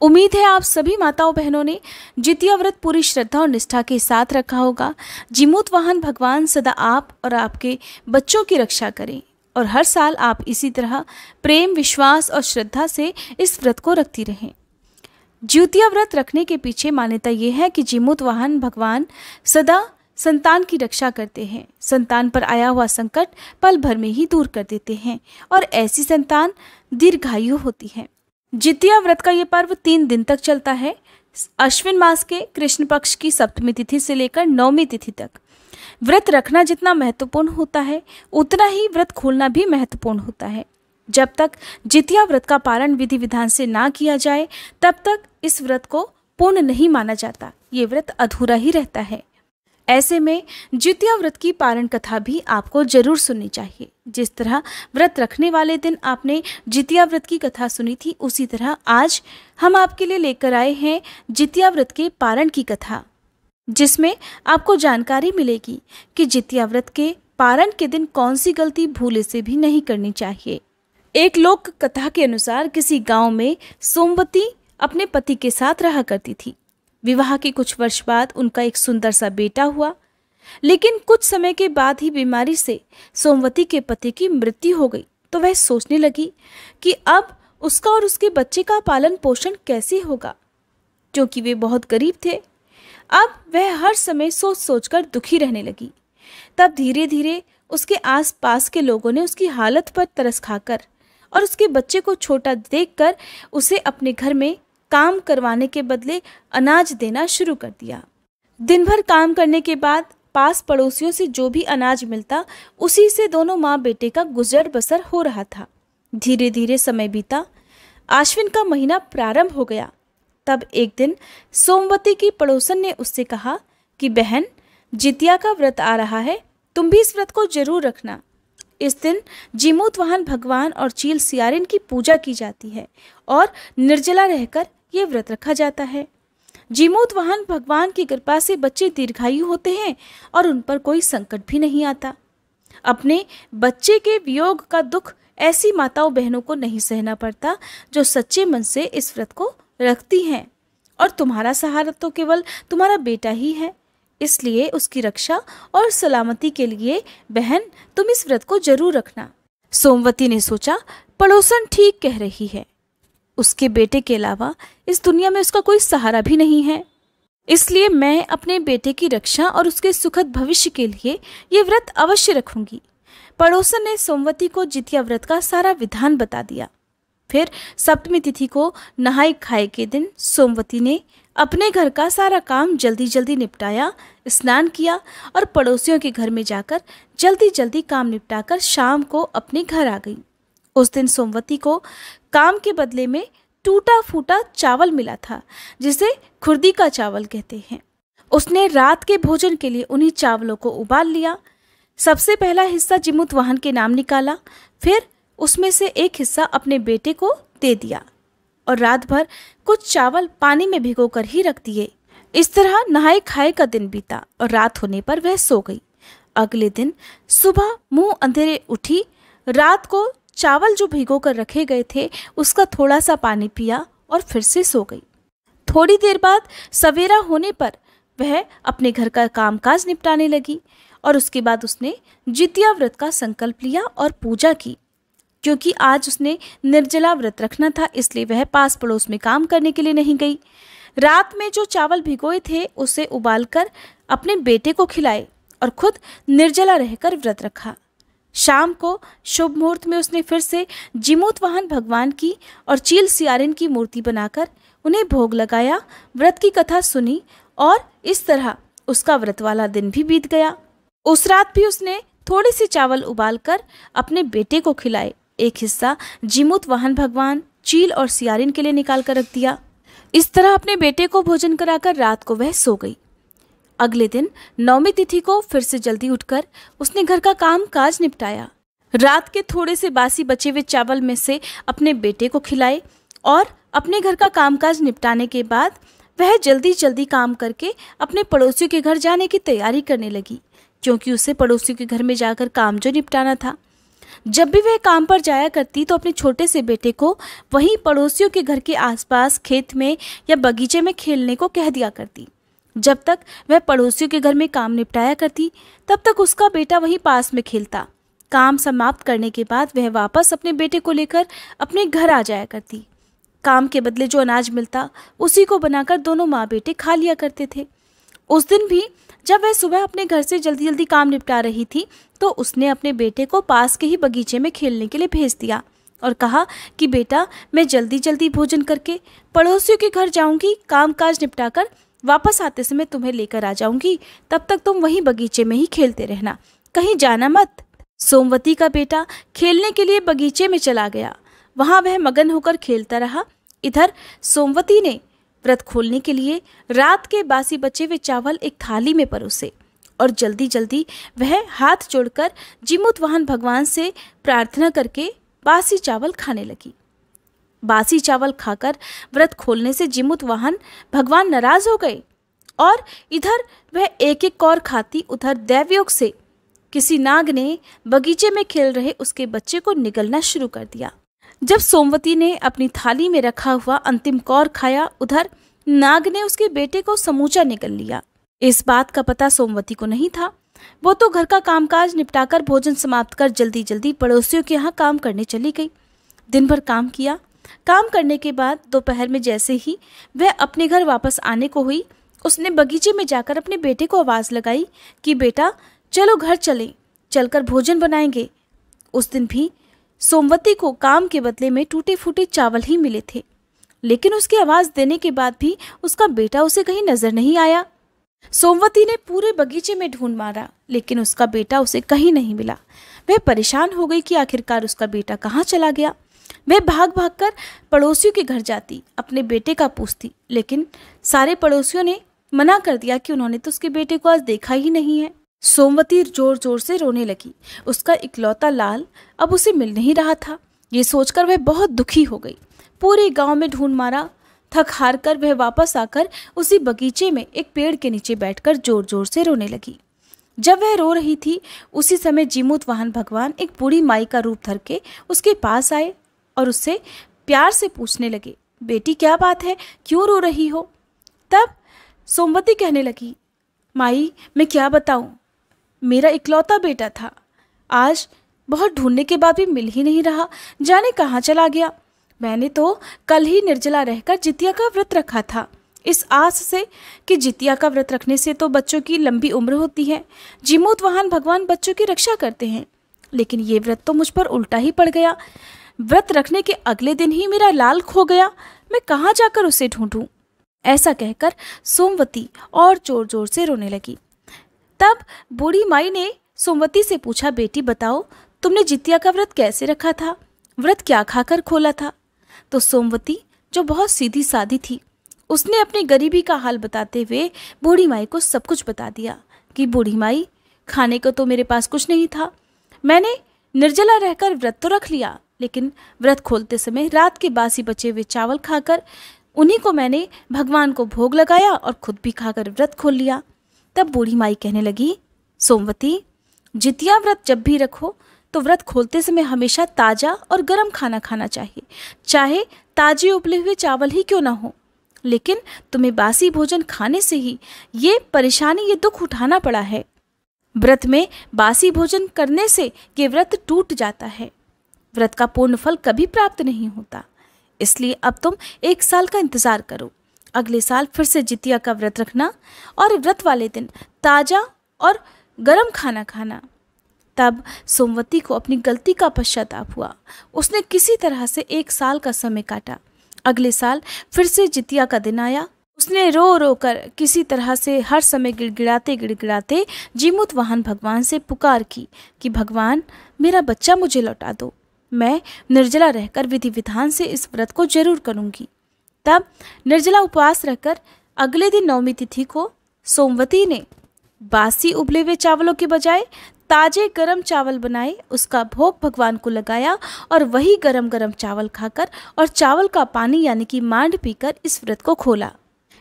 उम्मीद है आप सभी माताओं बहनों ने जितिया व्रत पूरी श्रद्धा और निष्ठा के साथ रखा होगा। जीमूत वाहन भगवान सदा आप और आपके बच्चों की रक्षा करें और हर साल आप इसी तरह प्रेम, विश्वास और श्रद्धा से इस व्रत को रखती रहें। जितिया व्रत रखने के पीछे मान्यता ये है कि जीमूत वाहन भगवान सदा संतान की रक्षा करते हैं, संतान पर आया हुआ संकट पल भर में ही दूर कर देते हैं और ऐसी संतान दीर्घायु होती है। जितिया व्रत का ये पर्व 3 दिन तक चलता है। अश्विन मास के कृष्ण पक्ष की सप्तमी तिथि से लेकर 9वीं तिथि तक। व्रत रखना जितना महत्वपूर्ण होता है उतना ही व्रत खोलना भी महत्वपूर्ण होता है। जब तक जितिया व्रत का पारण विधि विधान से ना किया जाए तब तक इस व्रत को पूर्ण नहीं माना जाता, ये व्रत अधूरा ही रहता है। ऐसे में जितिया व्रत की पारण कथा भी आपको जरूर सुननी चाहिए। जिस तरह व्रत रखने वाले दिन आपने जितिया व्रत की कथा सुनी थी, उसी तरह आज हम आपके लिए लेकर आए हैं जितिया व्रत के पारण की कथा, जिसमें आपको जानकारी मिलेगी कि जितिया व्रत के पारण के दिन कौन सी गलती भूले से भी नहीं करनी चाहिए। एक लोक कथा के अनुसार किसी गांव में सोमवती अपने पति के साथ रहा करती थी। विवाह के कुछ वर्ष बाद उनका एक सुंदर सा बेटा हुआ, लेकिन कुछ समय के बाद ही बीमारी से सोमवती के पति की मृत्यु हो गई। तो वह सोचने लगी कि अब उसका और उसके बच्चे का पालन पोषण कैसे होगा, क्योंकि वे बहुत गरीब थे। अब वह हर समय सोच सोचकर दुखी रहने लगी। तब धीरे धीरे उसके आसपास के लोगों ने उसकी हालत पर तरस खाकर और उसके बच्चे को छोटा देखकर उसे अपने घर में काम करवाने के बदले अनाज देना शुरू कर दिया। दिन भर काम करने के बाद पास पड़ोसियों से जो भी अनाज मिलता उसी से दोनों माँ बेटे का गुजर बसर हो रहा था। धीरे धीरे समय बीता, आश्विन का महीना प्रारंभ हो गया। तब एक दिन सोमवती की पड़ोसन ने उससे कहा कि बहन, जितिया का व्रत आ रहा है, तुम भी इस व्रत को जरूर रखना। इस दिन जीमूत वाहन भगवान और चील सियारिन की पूजा की जाती है और निर्जला रहकर ये व्रत रखा जाता है। जीमूत वाहन भगवान की कृपा से बच्चे दीर्घायु होते हैं और उन पर कोई संकट भी नहीं आता। अपने बच्चे के वियोग का दुख ऐसी माताओं बहनों को नहीं सहना पड़ता जो सच्चे मन से इस व्रत को रखती हैं, और तुम्हारा सहारा तो केवल तुम्हारा बेटा ही है। इसलिए उसकी रक्षा और सलामती के लिए बहन तुम इस व्रत को जरूर रखना। सोमवती ने सोचा, पड़ोसन ठीक कह रही है, उसके बेटे के अलावा इस दुनिया में उसका कोई सहारा भी नहीं है, इसलिए मैं अपने बेटे की रक्षा और उसके सुखद भविष्य के लिए ये व्रत अवश्य रखूंगी। पड़ोसन ने सोमवती को जितिया व्रत का सारा विधान बता दिया। फिर सप्तमी तिथि को नहाय खाए के दिन सोमवती ने अपने घर का सारा काम जल्दी जल्दी निपटाया, स्नान किया और पड़ोसियों के घर में जाकर जल्दी जल्दी काम निपटाकर शाम को अपने घर आ गई। उस दिन सोमवती को काम के बदले में टूटा फूटा चावल मिला था, जिसे खुर्दी का चावल कहते हैं। उसने रात के भोजन के लिए उन्हीं चावलों को उबाल लिया। सबसे पहला हिस्सा जीमूत वाहन के नाम निकाला, फिर उसमें से एक हिस्सा अपने बेटे को दे दिया और रात भर कुछ चावल पानी में भिगोकर ही रख दिए। इस तरह नहाए खाए का दिन बीता और रात होने पर वह सो गई। अगले दिन सुबह मुंह अंधेरे उठी, रात को चावल जो भिगोकर रखे गए थे उसका थोड़ा सा पानी पिया और फिर से सो गई। थोड़ी देर बाद सवेरा होने पर वह अपने घर का कामकाज निपटाने लगी और उसके बाद उसने जितिया व्रत का संकल्प लिया और पूजा की। क्योंकि आज उसने निर्जला व्रत रखना था, इसलिए वह पास पड़ोस में काम करने के लिए नहीं गई। रात में जो चावल भिगोए थे उसे उबालकर अपने बेटे को खिलाए और खुद निर्जला रहकर व्रत रखा। शाम को शुभ मुहूर्त में उसने फिर से जीमूत वाहन भगवान की और चील सियारिन की मूर्ति बनाकर उन्हें भोग लगाया, व्रत की कथा सुनी और इस तरह उसका व्रत वाला दिन भी बीत गया। उस रात भी उसने थोड़े से चावल उबालकर अपने बेटे को खिलाए। एक हिस्सा जीमूत वाहन भगवान, चील और सियारिन के लिए निकाल कर रख दिया। इस तरह अपने बेटे को भोजन कराकर रात को वह सो गई। अगले दिन 9वीं तिथि को फिर से जल्दी उठकर उसने घर का काम काज निपटाया। रात के थोड़े से बासी बचे हुए चावल में से अपने बेटे को खिलाए और अपने घर का कामकाज निपटाने के बाद वह जल्दी जल्दी काम करके अपने पड़ोसियों के घर जाने की तैयारी करने लगी, क्योंकि उसे पड़ोसियों के घर में जाकर काम जो निपटाना था। जब भी वह काम पर जाया करती तो अपने छोटे से बेटे को वहीं पड़ोसियों के घर के आसपास खेत में या बगीचे में खेलने को कह दिया करती। जब तक वह पड़ोसियों के घर में काम निपटाया करती तब तक उसका बेटा वहीं पास में खेलता। काम समाप्त करने के बाद वह वापस अपने बेटे को लेकर अपने घर आ जाया करती। काम के बदले जो अनाज मिलता उसी को बनाकर दोनों माँ बेटे खा लिया करते थे। उस दिन भी जब वह सुबह अपने घर से जल्दी जल्दी काम निपटा रही थी तो उसने अपने बेटे को पास के ही बगीचे में खेलने के लिए भेज दिया और कहा कि बेटा, मैं जल्दी जल्दी भोजन करके पड़ोसियों के घर जाऊंगी, काम काज निपटाकर वापस आते समय तुम्हें लेकर आ जाऊंगी, तब तक तुम वहीं बगीचे में ही खेलते रहना, कहीं जाना मत। सोमवती का बेटा खेलने के लिए बगीचे में चला गया। वहां वह मगन होकर खेलता रहा। इधर सोमवती ने व्रत खोलने के लिए रात के बासी बचे हुए चावल एक थाली में परोसे और जल्दी जल्दी वह हाथ जोड़कर जीमूतवाहन भगवान से प्रार्थना करके बासी चावल खाने लगी। बासी चावल खाकर व्रत खोलने से जीमूतवाहन भगवान नाराज हो गए और इधर वह एक एक कौर खाती, उधर दैवयोग से किसी नाग ने बगीचे में खेल रहे उसके बच्चे को निगलना शुरू कर दिया। जब सोमवती ने अपनी थाली में रखा हुआ अंतिम कौर खाया, उधर नाग ने उसके बेटे को समूचा निगल लिया। इस बात का पता सोमवती को नहीं था। वो तो घर का कामकाज निपटाकर भोजन समाप्त कर जल्दी जल्दी पड़ोसियों के यहाँ काम करने चली गई। दिन भर काम किया। काम करने के बाद दोपहर में जैसे ही वह अपने घर वापस आने को हुई, उसने बगीचे में जाकर अपने बेटे को आवाज़ लगाई कि बेटा चलो घर चलें, चलकर भोजन बनाएंगे। उस दिन भी सोमवती को काम के बदले में टूटे फूटे चावल ही मिले थे, लेकिन उसकी आवाज़ देने के बाद भी उसका बेटा उसे कहीं नजर नहीं आया। सोमवती ने पूरे बगीचे में ढूंढ मारा, लेकिन उसका बेटा उसे कहीं नहीं मिला। वह परेशान हो गई कि आखिरकार उसका बेटा कहाँ चला गया। वह भाग भाग कर पड़ोसियों के घर जाती, अपने बेटे का पूछती, लेकिन सारे पड़ोसियों ने मना कर दिया कि उन्होंने तो उसके बेटे को आज देखा ही नहीं है। सोमवती जोर जोर से रोने लगी। उसका इकलौता लाल अब उसे मिल नहीं रहा था। ये सोचकर वह बहुत दुखी हो गई। पूरे गांव में ढूंढ मारा। थक हार कर वह वापस आकर उसी बगीचे में एक पेड़ के नीचे बैठकर जोर जोर से रोने लगी। जब वह रो रही थी उसी समय जीमूतवाहन भगवान एक बूढ़ी माई का रूप धर के उसके पास आए और उससे प्यार से पूछने लगे, बेटी क्या बात है, क्यों रो रही हो? तब सोमवती कहने लगी, माई मैं क्या बताऊं, मेरा इकलौता बेटा था, आज बहुत ढूंढने के बाद भी मिल ही नहीं रहा, जाने कहाँ चला गया। मैंने तो कल ही निर्जला रहकर जितिया का व्रत रखा था, इस आस से कि जितिया का व्रत रखने से तो बच्चों की लंबी उम्र होती है, जीमूतवाहन भगवान बच्चों की रक्षा करते हैं। लेकिन ये व्रत तो मुझ पर उल्टा ही पड़ गया। व्रत रखने के अगले दिन ही मेरा लाल खो गया, मैं कहाँ जाकर उसे ढूंढूं? ऐसा कहकर सोमवती और जोर जोर से रोने लगी। तब बूढ़ी माई ने सोमवती से पूछा, बेटी बताओ तुमने जितिया का व्रत कैसे रखा था, व्रत क्या खाकर खोला था? तो सोमवती जो बहुत सीधी सादी थी, उसने अपनी गरीबी का हाल बताते हुए बूढ़ी माई को सब कुछ बता दिया कि बूढ़ी माई, खाने को तो मेरे पास कुछ नहीं था, मैंने निर्जला रहकर व्रत तो रख लिया, लेकिन व्रत खोलते समय रात के बासी बचे हुए चावल खाकर उन्हीं को मैंने भगवान को भोग लगाया और खुद भी खाकर व्रत खोल लिया। तब बूढ़ी माई कहने लगी, सोमवती जितिया व्रत जब भी रखो तो व्रत खोलते समय हमेशा ताज़ा और गर्म खाना खाना चाहिए, चाहे ताजे उबले हुए चावल ही क्यों ना हो। लेकिन तुम्हें बासी भोजन खाने से ही ये परेशानी, ये दुख उठाना पड़ा है। व्रत में बासी भोजन करने से ये व्रत टूट जाता है, व्रत का पूर्ण फल कभी प्राप्त नहीं होता। इसलिए अब तुम 1 साल का इंतज़ार करो, अगले साल फिर से जितिया का व्रत रखना और व्रत वाले दिन ताज़ा और गर्म खाना खाना। तब सोमवती को अपनी गलती का पश्चाताप हुआ। उसने किसी तरह से 1 साल का समय काटा। अगले साल फिर से जितिया का दिन आया। उसने रो रो कर किसी तरह से हर समय गिड़गिड़ाते गिड़गिड़ाते जीमूतवाहन भगवान से पुकार की कि भगवान मेरा बच्चा मुझे लौटा दो, मैं निर्जला रहकर विधि विधान से इस व्रत को जरूर करूँगी। तब निर्जला उपवास रहकर अगले दिन नवमी तिथि को सोमवती ने बासी उबले हुए चावलों के बजाय ताजे गरम चावल बनाए, उसका भोग भगवान को लगाया और वही गरम गरम चावल खाकर और चावल का पानी यानी कि मांड पीकर इस व्रत को खोला।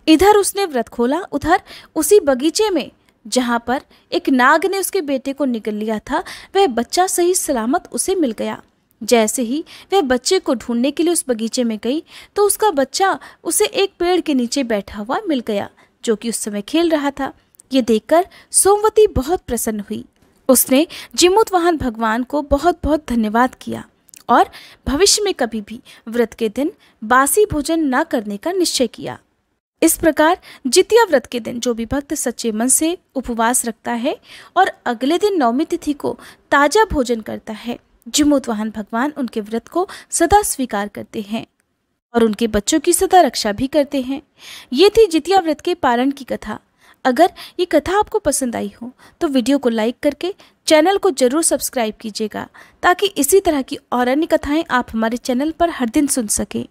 इधर उसने व्रत खोला, उधर उसी बगीचे में जहाँ पर एक नाग ने उसके बेटे को निगल लिया था, वह बच्चा सही सलामत उसे मिल गया। जैसे ही वह बच्चे को ढूंढने के लिए उस बगीचे में गई तो उसका बच्चा उसे एक पेड़ के नीचे बैठा हुआ मिल गया, जो कि उस समय खेल रहा था। ये देखकर सोमवती बहुत प्रसन्न हुई। उसने जिमूतवाहन भगवान को बहुत बहुत धन्यवाद किया और भविष्य में कभी भी व्रत के दिन बासी भोजन न करने का निश्चय किया। इस प्रकार जितिया व्रत के दिन जो भी भक्त सच्चे मन से उपवास रखता है और अगले दिन नवमी तिथि को ताजा भोजन करता है, जिमूतवाहन भगवान उनके व्रत को सदा स्वीकार करते हैं और उनके बच्चों की सदा रक्षा भी करते हैं। ये थी जितिया व्रत के पारण की कथा। अगर ये कथा आपको पसंद आई हो तो वीडियो को लाइक करके चैनल को जरूर सब्सक्राइब कीजिएगा, ताकि इसी तरह की और अन्य कथाएं आप हमारे चैनल पर हर दिन सुन सकें।